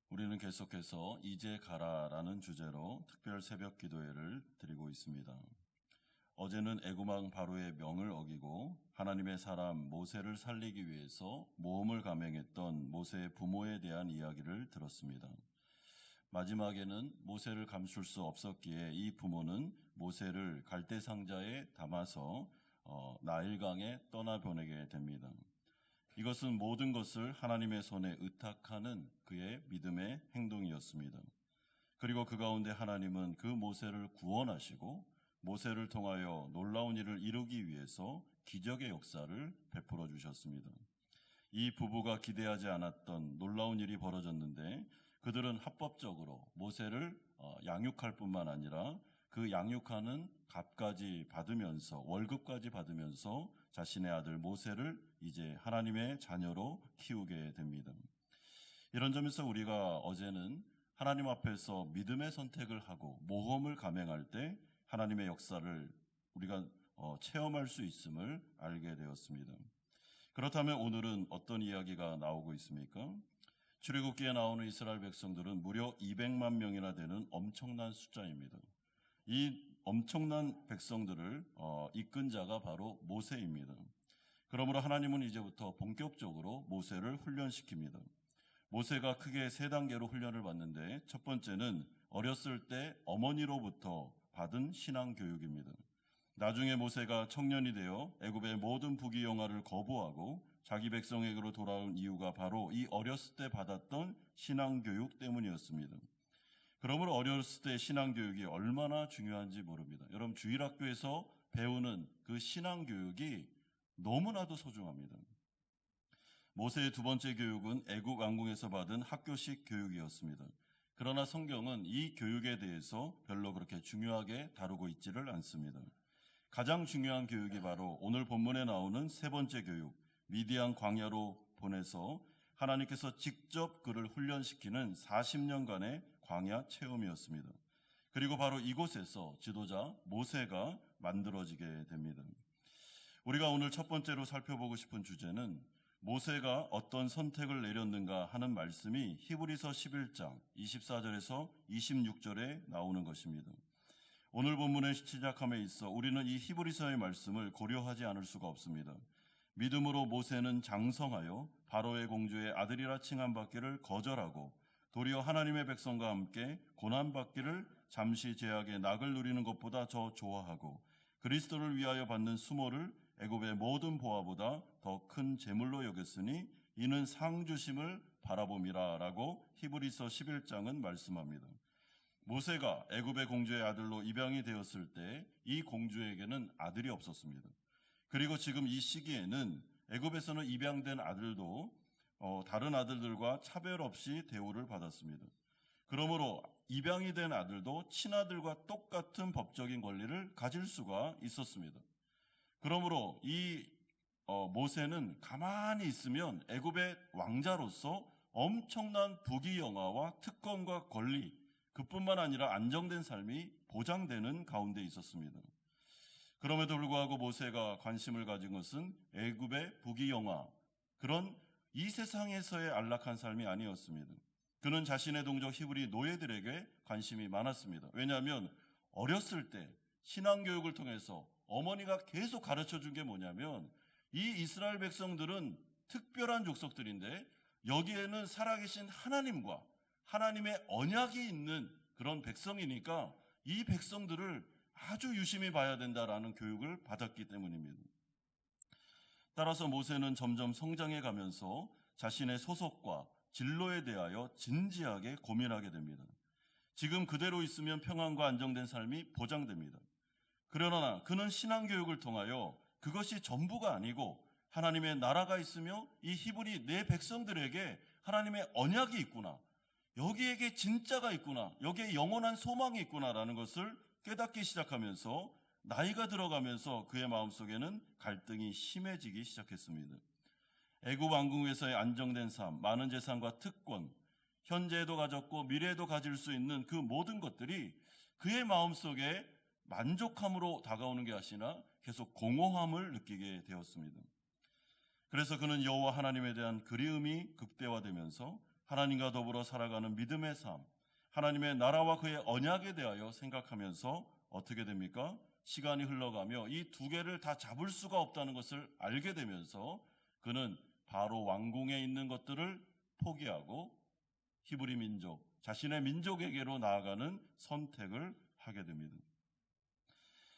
우리는 계속해서 이제 가라라는 주제로 특별 새벽 기도회를 드리고 있습니다. 어제는 애굽왕 바로의 명을 어기고 하나님의 사람 모세를 살리기 위해서 모험을 감행했던 모세의 부모에 대한 이야기를 들었습니다. 마지막에는 모세를 감출 수 없었기에 이 부모는 모세를 갈대 상자에 담아서 나일강에 떠나보내게 됩니다. 이것은 모든 것을 하나님의 손에 의탁하는 그의 믿음의 행동이었습니다. 그리고 그 가운데 하나님은 그 모세를 구원하시고 모세를 통하여 놀라운 일을 이루기 위해서 기적의 역사를 베풀어 주셨습니다. 이 부부가 기대하지 않았던 놀라운 일이 벌어졌는데 그들은 합법적으로 모세를 양육할 뿐만 아니라 그 양육하는 값까지 받으면서 월급까지 받으면서 자신의 아들 모세를 이제 하나님의 자녀로 키우게 됩니다. 이런 점에서 우리가 어제는 하나님 앞에서 믿음의 선택을 하고 모험을 감행할 때 하나님의 역사를 우리가 체험할 수 있음을 알게 되었습니다. 그렇다면 오늘은 어떤 이야기가 나오고 있습니까? 출애굽기에 나오는 이스라엘 백성들은 무려 200만 명이나 되는 엄청난 숫자입니다. 이 엄청난 백성들을 이끈 자가 바로 모세입니다. 그러므로 하나님은 이제부터 본격적으로 모세를 훈련시킵니다. 모세가 크게 세 단계로 훈련을 받는데 첫 번째는 어렸을 때 어머니로부터 받은 신앙 교육입니다. 나중에 모세가 청년이 되어 애굽의 모든 부귀영화를 거부하고 자기 백성에게로 돌아온 이유가 바로 이 어렸을 때 받았던 신앙 교육 때문이었습니다. 그러므로 어렸을 때 신앙 교육이 얼마나 중요한지 모릅니다. 여러분 주일학교에서 배우는 그 신앙 교육이 너무나도 소중합니다. 모세의 두 번째 교육은 애굽 왕궁에서 받은 학교식 교육이었습니다. 그러나 성경은 이 교육에 대해서 별로 그렇게 중요하게 다루고 있지를 않습니다. 가장 중요한 교육이 바로 오늘 본문에 나오는 세 번째 교육, 미디안 광야로 보내서 하나님께서 직접 그를 훈련시키는 40년간의 광야 체험이었습니다. 그리고 바로 이곳에서 지도자 모세가 만들어지게 됩니다. 우리가 오늘 첫 번째로 살펴보고 싶은 주제는 모세가 어떤 선택을 내렸는가 하는 말씀이 히브리서 11장 24절에서 26절에 나오는 것입니다. 오늘 본문의 시작함에 있어 우리는 이 히브리서의 말씀을 고려하지 않을 수가 없습니다. 믿음으로 모세는 장성하여 바로의 공주의 아들이라 칭함받기를 거절하고 도리어 하나님의 백성과 함께 고난받기를 잠시 제약의 낙을 누리는 것보다 더 좋아하고 그리스도를 위하여 받는 수모를 애굽의 모든 보화보다 더 큰 재물로 여겼으니 이는 상 주심을 바라봄이라 라고 히브리서 11장은 말씀합니다. 모세가 애굽의 공주의 아들로 입양이 되었을 때 이 공주에게는 아들이 없었습니다. 그리고 지금 이 시기에는 애굽에서는 입양된 아들도 다른 아들들과 차별 없이 대우를 받았습니다. 그러므로 입양이 된 아들도 친아들과 똑같은 법적인 권리를 가질 수가 있었습니다. 그러므로 이 모세는 가만히 있으면 애굽의 왕자로서 엄청난 부귀영화와 특권과 권리, 그뿐만 아니라 안정된 삶이 보장되는 가운데 있었습니다. 그럼에도 불구하고 모세가 관심을 가진 것은 애굽의 부귀영화, 그런 이 세상에서의 안락한 삶이 아니었습니다. 그는 자신의 동족 히브리 노예들에게 관심이 많았습니다. 왜냐하면 어렸을 때 신앙교육을 통해서 어머니가 계속 가르쳐 준 게 뭐냐면 이 이스라엘 백성들은 특별한 족속들인데 여기에는 살아계신 하나님과 하나님의 언약이 있는 그런 백성이니까 이 백성들을 아주 유심히 봐야 된다라는 교육을 받았기 때문입니다. 따라서 모세는 점점 성장해 가면서 자신의 소속과 진로에 대하여 진지하게 고민하게 됩니다. 지금 그대로 있으면 평안과 안정된 삶이 보장됩니다. 그러나 그는 신앙교육을 통하여 그것이 전부가 아니고 하나님의 나라가 있으며 이 히브리 내 백성들에게 하나님의 언약이 있구나, 여기에게 진짜가 있구나, 여기에 영원한 소망이 있구나라는 것을 깨닫기 시작하면서 나이가 들어가면서 그의 마음속에는 갈등이 심해지기 시작했습니다. 애굽 왕궁에서의 안정된 삶, 많은 재산과 특권, 현재에도 가졌고 미래에도 가질 수 있는 그 모든 것들이 그의 마음속에 만족함으로 다가오는 게 아니라 계속 공허함을 느끼게 되었습니다. 그래서 그는 여호와 하나님에 대한 그리움이 극대화되면서 하나님과 더불어 살아가는 믿음의 삶, 하나님의 나라와 그의 언약에 대하여 생각하면서 어떻게 됩니까? 시간이 흘러가며 이 두 개를 다 잡을 수가 없다는 것을 알게 되면서 그는 바로 왕궁에 있는 것들을 포기하고 히브리 민족, 자신의 민족에게로 나아가는 선택을 하게 됩니다.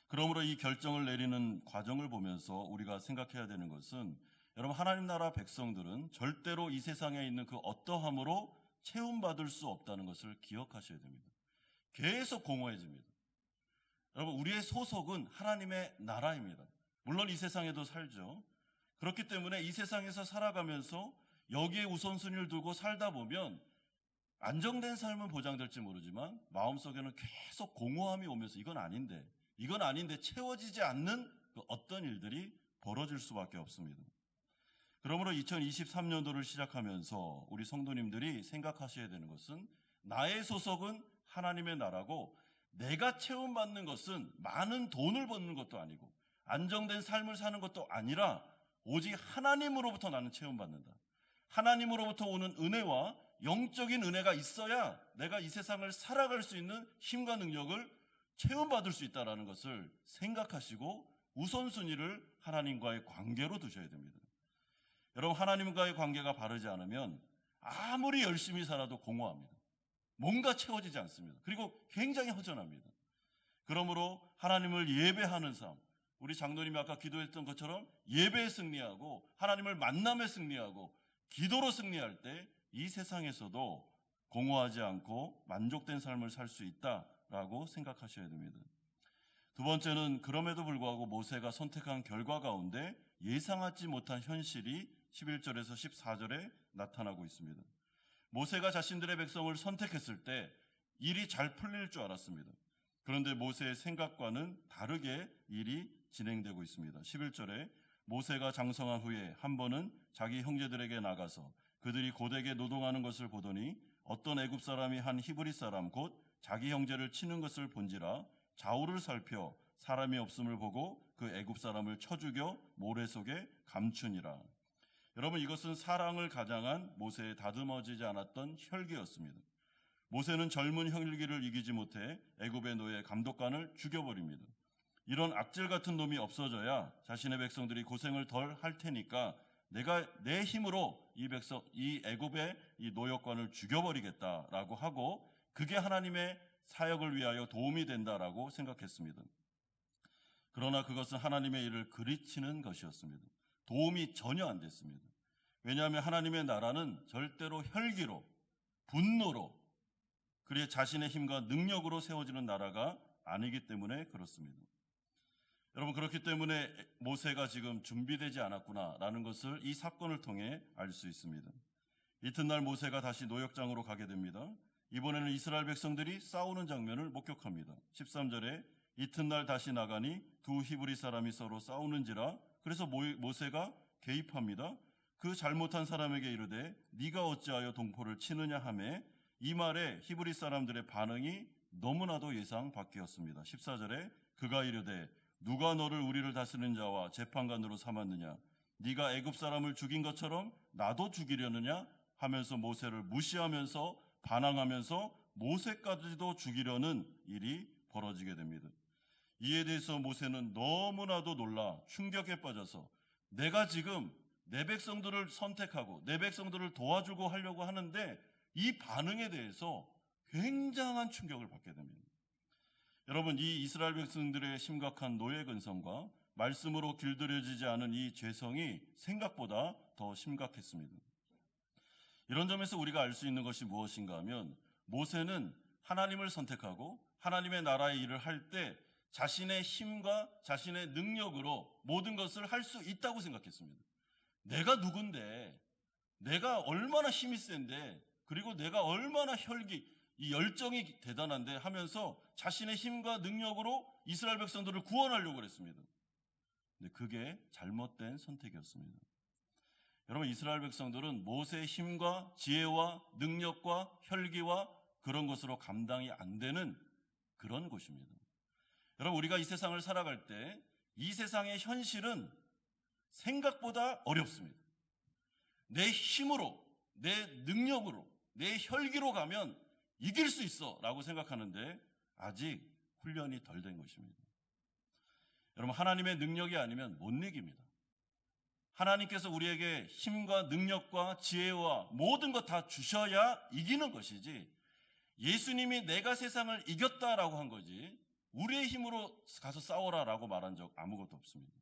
그러므로 이 결정을 내리는 과정을 보면서 우리가 생각해야 되는 것은, 여러분, 하나님 나라 백성들은 절대로 이 세상에 있는 그 어떠함으로 채움받을 수 없다는 것을 기억하셔야 됩니다. 계속 공허해집니다. 여러분, 우리의 소속은 하나님의 나라입니다. 물론 이 세상에도 살죠. 그렇기 때문에 이 세상에서 살아가면서 여기에 우선순위를 두고 살다 보면 안정된 삶은 보장될지 모르지만 마음속에는 계속 공허함이 오면서 이건 아닌데 채워지지 않는 그 어떤 일들이 벌어질 수밖에 없습니다. 그러므로 2023년도를 시작하면서 우리 성도님들이 생각하셔야 되는 것은, 나의 소속은 하나님의 나라고 내가 채움받는 것은 많은 돈을 버는 것도 아니고 안정된 삶을 사는 것도 아니라 오직 하나님으로부터 나는 채움받는다. 하나님으로부터 오는 은혜와 영적인 은혜가 있어야 내가 이 세상을 살아갈 수 있는 힘과 능력을 채움받을 수 있다는 것을 생각하시고 우선순위를 하나님과의 관계로 두셔야 됩니다. 여러분, 하나님과의 관계가 바르지 않으면 아무리 열심히 살아도 공허합니다. 뭔가 채워지지 않습니다. 그리고 굉장히 허전합니다. 그러므로 하나님을 예배하는 삶, 우리 장로님이 아까 기도했던 것처럼 예배에 승리하고 하나님을 만남에 승리하고 기도로 승리할 때 이 세상에서도 공허하지 않고 만족된 삶을 살 수 있다라고 생각하셔야 됩니다. 두 번째는, 그럼에도 불구하고 모세가 선택한 결과 가운데 예상하지 못한 현실이 11절에서 14절에 나타나고 있습니다. 모세가 자신들의 백성을 선택했을 때 일이 잘 풀릴 줄 알았습니다. 그런데 모세의 생각과는 다르게 일이 진행되고 있습니다. 11절에 모세가 장성한 후에 한 번은 자기 형제들에게 나가서 그들이 고되게 노동하는 것을 보더니 어떤 애굽 사람이 한 히브리 사람 곧 자기 형제를 치는 것을 본지라 좌우를 살펴 사람이 없음을 보고 그 애굽 사람을 쳐 죽여 모래 속에 감추니라. 여러분, 이것은 사랑을 가장한 모세의 다듬어지지 않았던 혈기였습니다. 모세는 젊은 혈기를 이기지 못해 애굽의 노예 감독관을 죽여버립니다. 이런 악질 같은 놈이 없어져야 자신의 백성들이 고생을 덜 할 테니까 내가 내 힘으로 이 애굽의 이 노역관을 죽여버리겠다라고 하고, 그게 하나님의 사역을 위하여 도움이 된다라고 생각했습니다. 그러나 그것은 하나님의 일을 그르치는 것이었습니다. 도움이 전혀 안 됐습니다. 왜냐하면 하나님의 나라는 절대로 혈기로, 분노로, 그리고 자신의 힘과 능력으로 세워지는 나라가 아니기 때문에 그렇습니다. 여러분, 그렇기 때문에 모세가 지금 준비되지 않았구나라는 것을 이 사건을 통해 알 수 있습니다. 이튿날 모세가 다시 노역장으로 가게 됩니다. 이번에는 이스라엘 백성들이 싸우는 장면을 목격합니다. 13절에 이튿날 다시 나가니 두 히브리 사람이 서로 싸우는지라. 그래서 모세가 개입합니다. 그 잘못한 사람에게 이르되 네가 어찌하여 동포를 치느냐 하매, 이 말에 히브리 사람들의 반응이 너무나도 예상 밖이었습니다. 14절에 그가 이르되 누가 너를 우리를 다스리는 자와 재판관으로 삼았느냐? 네가 애굽 사람을 죽인 것처럼 나도 죽이려느냐? 하면서 모세를 무시하면서 반항하면서 모세까지도 죽이려는 일이 벌어지게 됩니다. 이에 대해서 모세는 너무나도 놀라 충격에 빠져서 내가 지금 내 백성들을 선택하고 내 백성들을 도와주고 하려고 하는데 이 반응에 대해서 굉장한 충격을 받게 됩니다. 여러분, 이 이스라엘 백성들의 심각한 노예 근성과 말씀으로 길들여지지 않은 이 죄성이 생각보다 더 심각했습니다. 이런 점에서 우리가 알 수 있는 것이 무엇인가 하면, 모세는 하나님을 선택하고 하나님의 나라의 일을 할 때 자신의 힘과 자신의 능력으로 모든 것을 할 수 있다고 생각했습니다. 내가 누군데, 내가 얼마나 힘이 센데, 그리고 내가 얼마나 이 열정이 대단한데 하면서 자신의 힘과 능력으로 이스라엘 백성들을 구원하려고 했습니다. 근데 그게 잘못된 선택이었습니다. 여러분, 이스라엘 백성들은 모세의 힘과 지혜와 능력과 혈기와 그런 것으로 감당이 안 되는 그런 곳입니다. 여러분, 우리가 이 세상을 살아갈 때 이 세상의 현실은 생각보다 어렵습니다. 내 힘으로, 내 능력으로, 내 혈기로 가면 이길 수 있어 라고 생각하는데 아직 훈련이 덜 된 것입니다. 여러분, 하나님의 능력이 아니면 못 이깁니다. 하나님께서 우리에게 힘과 능력과 지혜와 모든 것 다 주셔야 이기는 것이지, 예수님이 내가 세상을 이겼다라고 한 거지 우리의 힘으로 가서 싸워라라고 말한 적 아무것도 없습니다.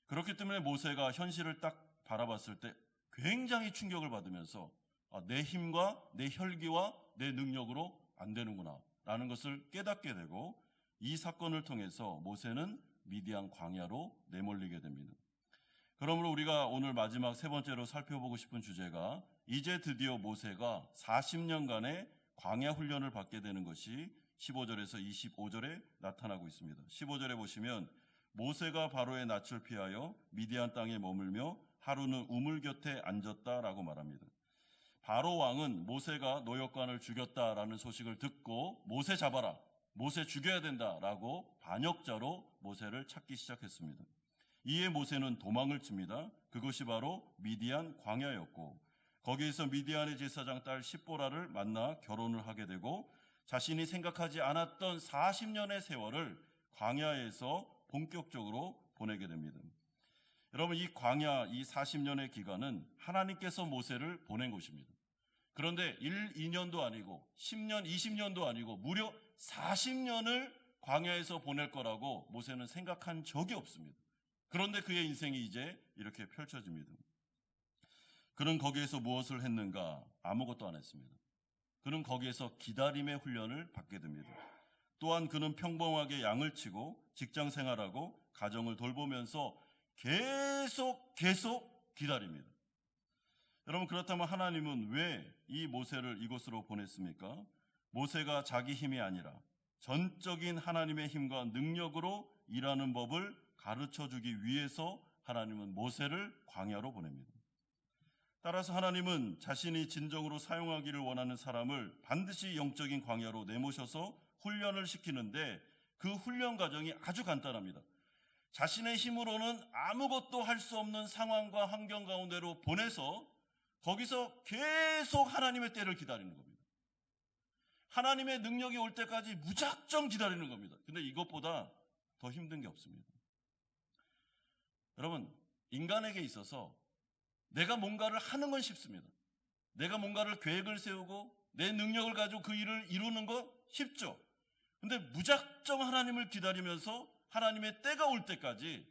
그렇기 때문에 모세가 현실을 딱 바라봤을 때 굉장히 충격을 받으면서 내 힘과 내 혈기와 내 능력으로 안 되는구나 라는 것을 깨닫게 되고, 이 사건을 통해서 모세는 미디안 광야로 내몰리게 됩니다. 그러므로 우리가 오늘 마지막 세 번째로 살펴보고 싶은 주제가, 이제 드디어 모세가 40년간의 광야 훈련을 받게 되는 것이 15절에서 25절에 나타나고 있습니다. 15절에 보시면 모세가 바로의 낯을 피하여 미디안 땅에 머물며 하루는 우물 곁에 앉았다라고 말합니다. 바로 왕은 모세가 노역관을 죽였다라는 소식을 듣고 모세 잡아라, 모세 죽여야 된다라고 반역자로 모세를 찾기 시작했습니다. 이에 모세는 도망을 칩니다. 그것이 바로 미디안 광야였고, 거기에서 미디안의 제사장 딸 십보라를 만나 결혼을 하게 되고, 자신이 생각하지 않았던 40년의 세월을 광야에서 본격적으로 보내게 됩니다. 여러분, 이 광야, 이 40년의 기간은 하나님께서 모세를 보낸 것입니다. 그런데 1, 2년도 아니고 10년, 20년도 아니고 무려 40년을 광야에서 보낼 거라고 모세는 생각한 적이 없습니다. 그런데 그의 인생이 이제 이렇게 펼쳐집니다. 그는 거기에서 무엇을 했는가? 아무것도 안 했습니다. 그는 거기에서 기다림의 훈련을 받게 됩니다. 또한 그는 평범하게 양을 치고 직장 생활하고 가정을 돌보면서 계속 기다립니다. 여러분, 그렇다면 하나님은 왜 이 모세를 이곳으로 보냈습니까? 모세가 자기 힘이 아니라 전적인 하나님의 힘과 능력으로 일하는 법을 가르쳐주기 위해서 하나님은 모세를 광야로 보냅니다. 따라서 하나님은 자신이 진정으로 사용하기를 원하는 사람을 반드시 영적인 광야로 내모셔서 훈련을 시키는데, 그 훈련 과정이 아주 간단합니다. 자신의 힘으로는 아무것도 할 수 없는 상황과 환경 가운데로 보내서 거기서 계속 하나님의 때를 기다리는 겁니다. 하나님의 능력이 올 때까지 무작정 기다리는 겁니다. 근데 이것보다 더 힘든 게 없습니다. 여러분, 인간에게 있어서 내가 뭔가를 하는 건 쉽습니다. 내가 뭔가를 계획을 세우고 내 능력을 가지고 그 일을 이루는 건 쉽죠. 근데 무작정 하나님을 기다리면서 하나님의 때가 올 때까지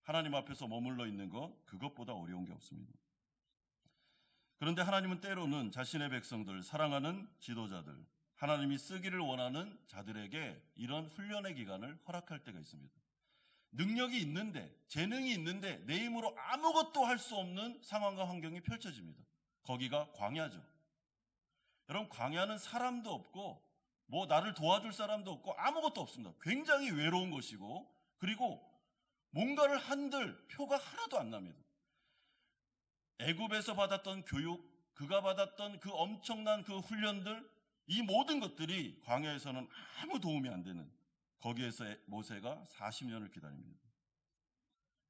하나님 앞에서 머물러 있는 것, 그것보다 어려운 게 없습니다. 그런데 하나님은 때로는 자신의 백성들, 사랑하는 지도자들, 하나님이 쓰기를 원하는 자들에게 이런 훈련의 기간을 허락할 때가 있습니다. 능력이 있는데, 재능이 있는데 내 힘으로 아무것도 할 수 없는 상황과 환경이 펼쳐집니다. 거기가 광야죠. 여러분, 광야는 사람도 없고 뭐 나를 도와줄 사람도 없고 아무것도 없습니다. 굉장히 외로운 것이고, 그리고 뭔가를 한들 표가 하나도 안 납니다. 애굽에서 받았던 교육, 그가 받았던 그 엄청난 그 훈련들, 이 모든 것들이 광야에서는 아무 도움이 안 되는, 거기에서 모세가 40년을 기다립니다.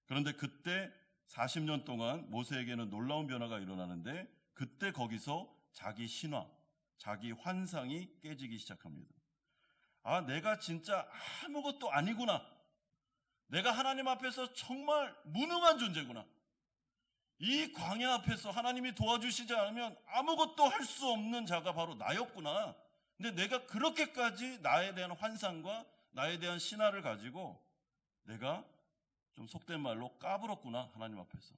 그런데 그때 40년 동안 모세에게는 놀라운 변화가 일어나는데, 그때 거기서 자기 신화, 자기 환상이 깨지기 시작합니다. 내가 진짜 아무것도 아니구나. 내가 하나님 앞에서 정말 무능한 존재구나. 이 광야 앞에서 하나님이 도와주시지 않으면 아무것도 할 수 없는 자가 바로 나였구나. 근데 내가 그렇게까지 나에 대한 환상과 나에 대한 신화를 가지고 내가 좀 속된 말로 까불었구나, 하나님 앞에서.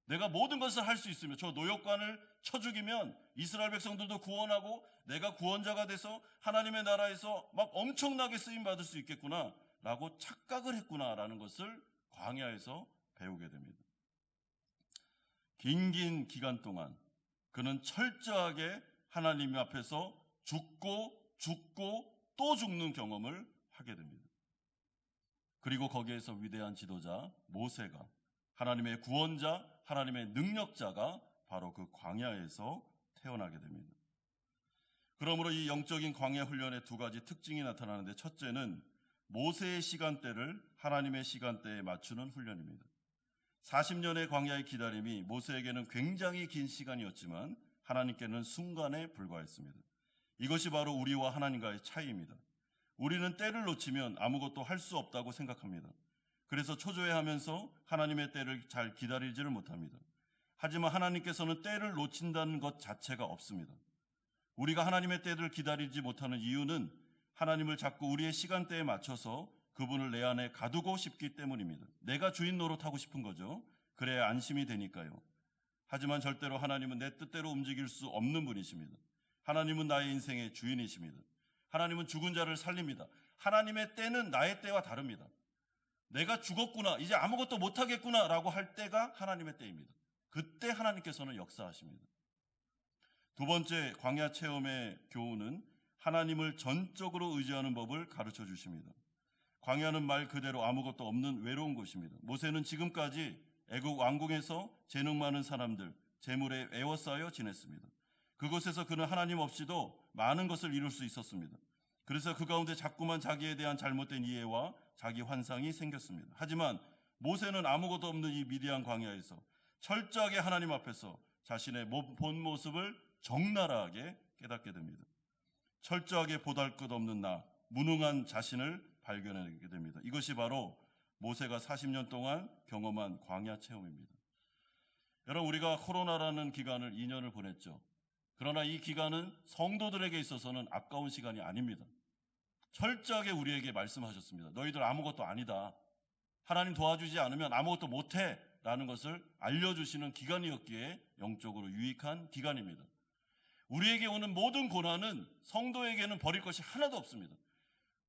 내가 모든 것을 할 수 있으면, 저 노역관을 쳐 죽이면 이스라엘 백성들도 구원하고 내가 구원자가 돼서 하나님의 나라에서 막 엄청나게 쓰임받을 수 있겠구나 라고 착각을 했구나라는 것을 광야에서 배우게 됩니다. 긴 기간 동안 그는 철저하게 하나님 앞에서 죽고 또 죽는 경험을 하게 됩니다. 그리고 거기에서 위대한 지도자 모세가, 하나님의 구원자, 하나님의 능력자가 바로 그 광야에서 태어나게 됩니다. 그러므로 이 영적인 광야 훈련의 두 가지 특징이 나타나는데, 첫째는 모세의 시간대를 하나님의 시간대에 맞추는 훈련입니다. 40년의 광야의 기다림이 모세에게는 굉장히 긴 시간이었지만 하나님께는 순간에 불과했습니다. 이것이 바로 우리와 하나님과의 차이입니다. 우리는 때를 놓치면 아무것도 할 수 없다고 생각합니다. 그래서 초조해하면서 하나님의 때를 잘 기다리지를 못합니다. 하지만 하나님께서는 때를 놓친다는 것 자체가 없습니다. 우리가 하나님의 때를 기다리지 못하는 이유는 하나님을 자꾸 우리의 시간대에 맞춰서 그분을 내 안에 가두고 싶기 때문입니다. 내가 주인 노릇하고 싶은 거죠. 그래야 안심이 되니까요. 하지만 절대로 하나님은 내 뜻대로 움직일 수 없는 분이십니다. 하나님은 나의 인생의 주인이십니다. 하나님은 죽은 자를 살립니다. 하나님의 때는 나의 때와 다릅니다. 내가 죽었구나, 이제 아무것도 못하겠구나 라고 할 때가 하나님의 때입니다. 그때 하나님께서는 역사하십니다. 두 번째 광야 체험의 교훈은 하나님을 전적으로 의지하는 법을 가르쳐 주십니다. 광야는 말 그대로 아무것도 없는 외로운 곳입니다. 모세는 지금까지 애국 왕궁에서 재능 많은 사람들, 재물에 애워싸여 지냈습니다. 그곳에서 그는 하나님 없이도 많은 것을 이룰 수 있었습니다. 그래서 그 가운데 자꾸만 자기에 대한 잘못된 이해와 자기 환상이 생겼습니다. 하지만 모세는 아무것도 없는 이 미디안 광야에서 철저하게 하나님 앞에서 자신의 본 모습을 적나라하게 깨닫게 됩니다. 철저하게 보잘것없는 나, 무능한 자신을 발견하게 됩니다. 이것이 바로 모세가 40년 동안 경험한 광야 체험입니다. 여러분, 우리가 코로나라는 기간을 2년을 보냈죠. 그러나 이 기간은 성도들에게 있어서는 아까운 시간이 아닙니다. 철저하게 우리에게 말씀하셨습니다. 너희들 아무것도 아니다. 하나님 도와주지 않으면 아무것도 못해 라는 것을 알려주시는 기간이었기에 영적으로 유익한 기간입니다. 우리에게 오는 모든 고난은 성도에게는 버릴 것이 하나도 없습니다.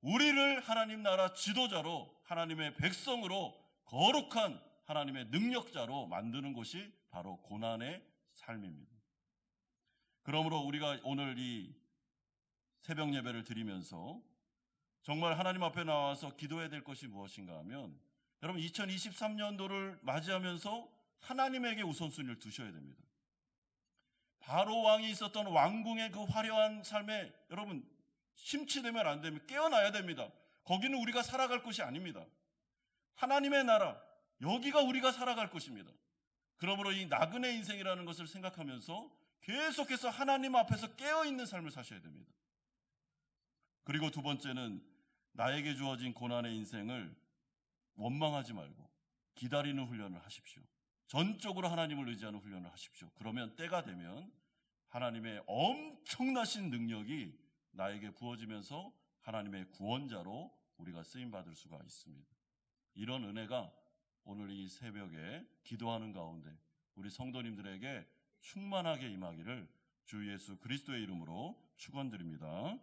우리를 하나님 나라 지도자로, 하나님의 백성으로, 거룩한 하나님의 능력자로 만드는 것이 바로 고난의 삶입니다. 그러므로 우리가 오늘 이 새벽 예배를 드리면서 정말 하나님 앞에 나와서 기도해야 될 것이 무엇인가 하면, 여러분 2023년도를 맞이하면서 하나님에게 우선순위를 두셔야 됩니다. 바로 왕이 있었던 왕궁의 그 화려한 삶에 여러분 심취되면 안 됩니다. 깨어나야 됩니다. 거기는 우리가 살아갈 곳이 아닙니다. 하나님의 나라, 여기가 우리가 살아갈 곳입니다. 그러므로 이 나그네 인생이라는 것을 생각하면서 계속해서 하나님 앞에서 깨어있는 삶을 사셔야 됩니다. 그리고 두 번째는 나에게 주어진 고난의 인생을 원망하지 말고 기다리는 훈련을 하십시오. 전적으로 하나님을 의지하는 훈련을 하십시오. 그러면 때가 되면 하나님의 엄청나신 능력이 나에게 부어지면서 하나님의 구원자로 우리가 쓰임받을 수가 있습니다. 이런 은혜가 오늘 이 새벽에 기도하는 가운데 우리 성도님들에게 충만하게 임하기를 주 예수 그리스도의 이름으로 축원드립니다.